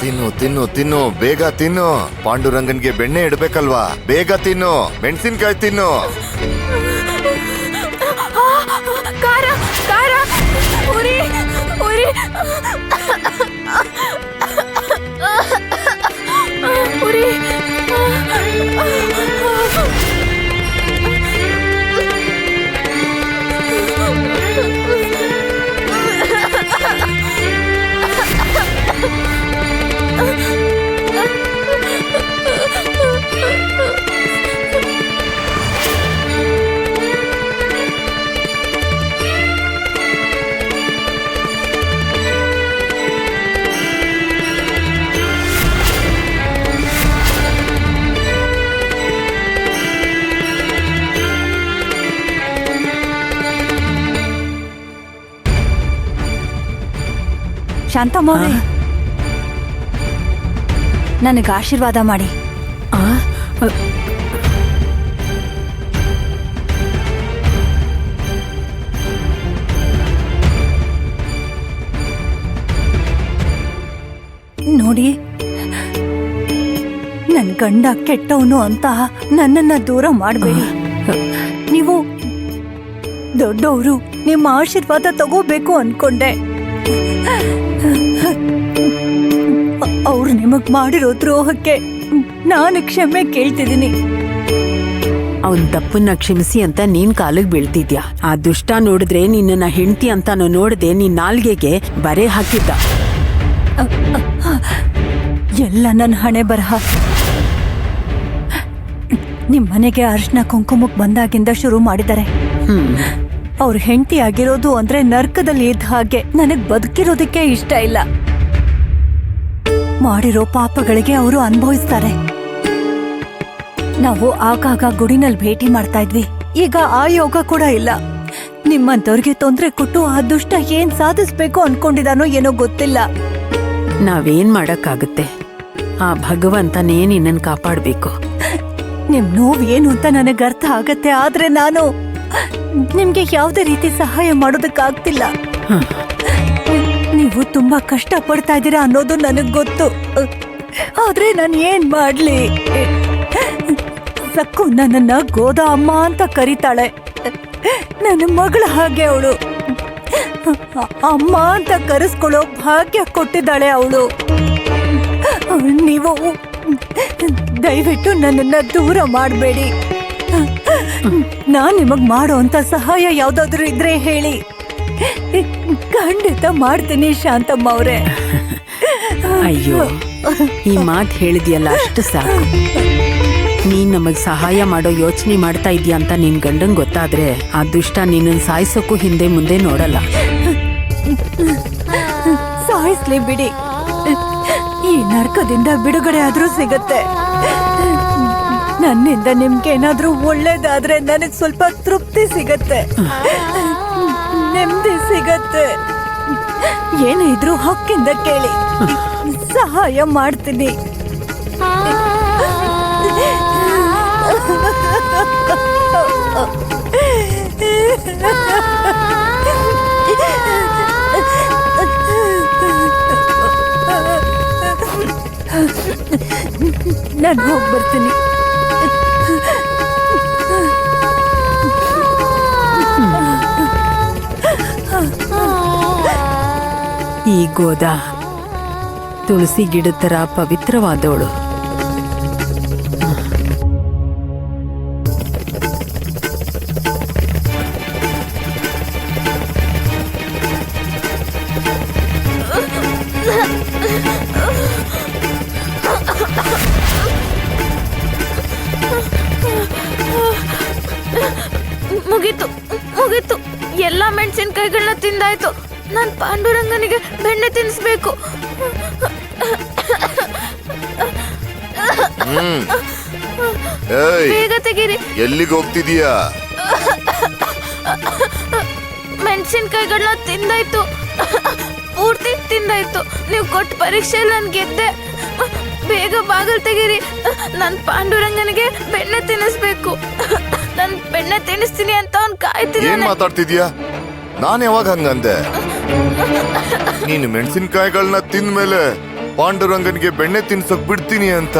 ತಿನ್ನು ತಿನ್ನು ತಿನ್ನು, ಬೇಗ ತಿನ್ನು. ಪಾಂಡುರಂಗನ್ಗೆ ಬೆಣ್ಣೆ ಇಡ್ಬೇಕಲ್ವಾ, ಬೇಗ ತಿನ್ನು. ಮೆಣಸಿನ್ಕಾಯಿ ತಿನ್ನು. ಖಾರ ಖಾರ, ಉರಿ ಉರಿ ಉರಿ. ಶಾಂತಮ್ಮ ಅವರೇ, ನನಗೆ ಆಶೀರ್ವಾದ ಮಾಡಿ. ನೋಡಿ, ನನ್ ಗಂಡ ಕೆಟ್ಟವನು ಅಂತ ನನ್ನನ್ನ ದೂರ ಮಾಡಬೇಡಿ. ನೀವು ದೊಡ್ಡವರು, ನಿಮ್ಮ ಆಶೀರ್ವಾದ ತಗೋಬೇಕು ಅನ್ಕೊಂಡೆ. ಅವ್ರು ನಿಮಗ್ ಮಾಡಿರೋ ದ್ರೋಹಕ್ಕೆ ನಾನು ಕ್ಷಮೆ ಕೇಳ್ತಿದ್ದೀನಿ. ಅವನ್ ತಪ್ಪನ್ನ ಕ್ಷಮಿಸಿ ಅಂತ ನೀನ್ ಕಾಲಿಗೆ ಬೀಳ್ತಿದ್ಯಾ. ಆ ದುಷ್ಟ ನೋಡಿದ್ರೆ ನಿನ್ನ ಹೆಂಡತಿ ಅಂತಾನು ನೋಡದೆ ನೀನ್ ನಾಲ್ಗೆಗೆ ಬರೆ ಹಾಕಿದ್ದ. ಎಲ್ಲ ನನ್ನ ಹಣೆ ಬರಹ. ನಿಮ್ ಮನೆಗೆ ಅರ್ಶನ ಕುಂಕುಮಕ್ ಬಂದಾಗಿಂದ ಶುರು ಮಾಡಿದ್ದಾರೆ. ಅವ್ರ ಹೆಂಡತಿ ಆಗಿರೋದು ಅಂದ್ರೆ ನರ್ಕದಲ್ಲಿ ಇದ್ದ ಹಾಗೆ. ನನಗ್ ಬದುಕಿರೋದಕ್ಕೆ ಇಷ್ಟ ಇಲ್ಲ. ಮಾಡಿರೋ ಪಾಪಗಳಿಗೆ ಅವರು ಅನುಭವಿಸ್ತಾರೆ. ನಾವು ಆಗಾಗ ಗುಡಿನಲ್ಲಿ ಭೇಟಿ ಮಾಡ್ತಾ ಇದ್ವಿ. ಈಗ ಆ ಯೋಗ ಕೂಡ ಇಲ್ಲ. ನಿಮ್ಮಂತವ್ರಿಗೆ ತೊಂದ್ರೆ ಕೊಟ್ಟು ಆ ದುಷ್ಟ ಏನ್ ಸಾಧಿಸ್ಬೇಕು ಅನ್ಕೊಂಡಿದಾನೋ ಏನೋ ಗೊತ್ತಿಲ್ಲ. ನಾವೇನ್ ಮಾಡಕ್ಕಾಗುತ್ತೆ, ಆ ಭಗವಂತನೇ ನಿನ್ನನ್ ಕಾಪಾಡ್ಬೇಕು. ನಿಮ್ ನೋವು ಏನು ಅಂತ ನನಗ್ ಅರ್ಥ ಆಗತ್ತೆ. ಆದ್ರೆ ನಾನು ನಿಮ್ಗೆ ಯಾವುದೇ ರೀತಿ ಸಹಾಯ ಮಾಡೋದಕ್ಕಾಗ್ತಿಲ್ಲ. ನೀವು ತುಂಬಾ ಕಷ್ಟ ಪಡ್ತಾ ಇದ್ದೀರಾ ಅನ್ನೋದು ನನಗ್ ಗೊತ್ತು. ಆದ್ರೆ ನಾನು ಏನ್ ಮಾಡ್ಲಿ? ಸಕ್ಕು ನನ್ನನ್ನ ಗೋದಾ ಅಮ್ಮ ಅಂತ ಕರೀತಾಳೆ. ನನ್ನ ಮಗಳ ಹಾಗೆ ಅವಳು. ಅಮ್ಮ ಅಂತ ಕರೆಸ್ಕೊಳ್ಳೋ ಭಾಗ್ಯ ಕೊಟ್ಟಿದ್ದಾಳೆ ಅವಳು. ನೀವು ದಯವಿಟ್ಟು ನನ್ನನ್ನ ದೂರ ಮಾಡಬೇಡಿ. ನಾನ್ ನಿಮಗ್ ಮಾಡೋ ಅಂತ ಸಹಾಯ ಯಾವ್ದಾದ್ರು ಇದ್ರೆ ಹೇಳಿ, ಖಂಡಿತ ಮಾಡ್ತೀನಿ ಶಾಂತಮ್ಮ ಅವ್ರೆ. ಅಯ್ಯೋ, ಈ ಮಾತ್ ಹೇಳಿದ್ಯಲ್ಲ ಅಷ್ಟು ಸಾಕು. ನೀನ್ ನಮಗ್ ಸಹಾಯ ಮಾಡೋ ಯೋಚನೆ ಮಾಡ್ತಾ ಇದೀಯ ಅಂತ ನಿನ್ ಗಂಡಂಗ್ ಗೊತ್ತಾದ್ರೆ ಆ ದುಷ್ಟ ನಿನ್ನನ್ ಸಾಯಿಸೋಕ್ಕೂ ಹಿಂದೆ ಮುಂದೆ ನೋಡಲ್ಲ. ಸಾಯಿಸ್ಲಿ ಬಿಡಿ, ಈ ನರ್ಕದಿಂದ ಬಿಡುಗಡೆ ಆದ್ರೂ ಸಿಗತ್ತೆ. ನನ್ನಿಂದ ನಿಮ್ಗೆ ಏನಾದ್ರೂ ಒಳ್ಳೇದಾದ್ರೆ ನನಗ್ ಸ್ವಲ್ಪ ತೃಪ್ತಿ ಸಿಗತ್ತೆ, ನೆಮ್ಮದಿ ಸಿಗತ್ತೆ. ಏನೇ ಇದ್ರೂ ಹಕ್ಕಿಂದ ಕೇಳಿ, ಸಹಾಯ ಮಾಡ್ತೀನಿ. ನಾನು ಹೋಗಿ ಬರ್ತೀನಿ. ಈ ಗೋದಾ ತುಳಸಿ ಗಿಡದ ತರ ಪವಿತ್ರವಾದವಳು. ಮುಗೀತು ಮುಗೀತು, ಎಲ್ಲಾ ಮೆಣಸಿನ್ಕಾಯಿಗಳನ್ನ ತಿಂದಾಯ್ತು. ನಾನ್ ಪಾಂಡುರಂಗನಿಗೆ ಬೆಣ್ಣೆ ತಿನ್ನಿಸ್ಬೇಕು. ಬೇಗ ತೆಗೀರಿ. ಎಲ್ಲಿಗೆ ಹೋಗ್ತಿದೀಯಾ? ಮೆಣಸಿನ್ಕಾಯಿಗಳನ್ನ ತಿಂದಾಯ್ತು, ಪೂರ್ತಿ ತಿಂದಾಯ್ತು. ನೀವು ಕೊಟ್ಟ ಪರೀಕ್ಷೆಯಲ್ಲಿ ನಾನು ಗೆದ್ದೆ. ಬೇಗ ಬಾಗಲ್ ತೆಗೀರಿ. ನನ್ ಪಾಂಡುರಂಗನಿಗೆ ಬೆಣ್ಣೆ ತಿನ್ನಿಸ್ಬೇಕು. ನನ್ ಬೆಣ್ಣೆ ತಿನ್ನಿಸ್ತೀನಿ ಅಂತ ಅವ್ನು ಕಾಯ್ತಿದ್ದಾನೆ. ಏನ್ ಮಾತಾಡ್ತಿದ್ಯಾ? ನಾನ್ ಯಾವಾಗ ಹಂಗಂದೆ? ನೀನು ಮೆಣಸಿನ್ಕಾಯಿಗಳನ್ನ ತಿಂದ್ಮೇಲೆ ಪಾಂಡುರಂಗನ್ಗೆ ಬೆಣ್ಣೆ ತಿನ್ಸಕ್ ಬಿಡ್ತೀನಿ ಅಂತ.